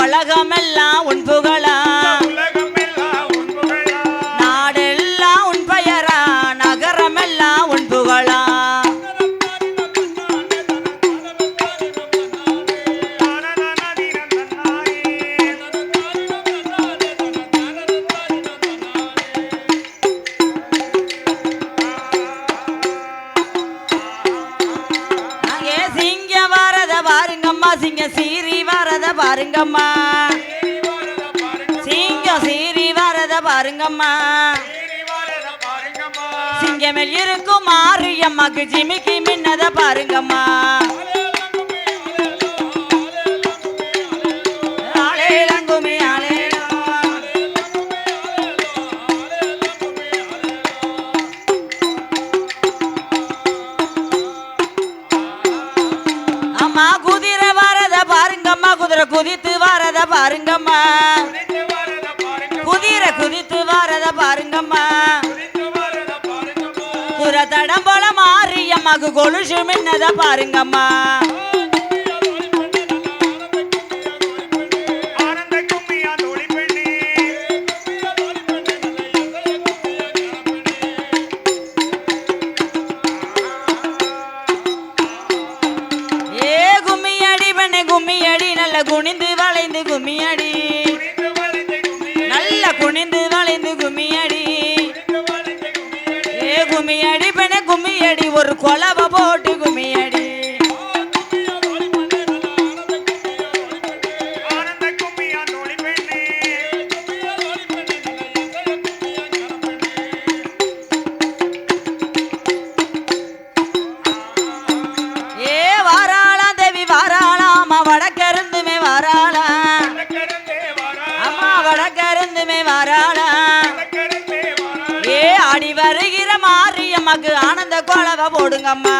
உலகமெல்லாம் உன் புகழா நாடெல்லாம் உன் பெயரா நகரமெல்லாம் உன் புகழா சிங்க சீரி வரத பாருங்கம்மா சிங்கம் சீரி வரத பாருங்கம்மா சிங்கமேல் இருக்கும் மாரியம்மாக்கு ஜிமிக்கி மின்னத பாருங்கம்மா குதித்து வரத பாருங்கம்மா குதிரை குதித்து வரத பாருங்கம்மா குரத்தடம் போல மாரியம்மாக்கு கொலுசு மின்னத பாருங்கம்மா கும்மியடி நல்ல குனிந்து வளைந்து கும்மியடி நல்ல குனிந்து வளைந்து கும்மியடி ஏ கும்மியடி பெண்ணே கும்மியடி ஒரு கொலவை போட்டு கும்மியடி வடக்கருந்துமே வாராளா அம்மா வடக்கருந்துமே வாராளா ஏ அடி வருகிற மாரியம்மாக்கு ஆனந்த கொலவை போடுங்கம்மா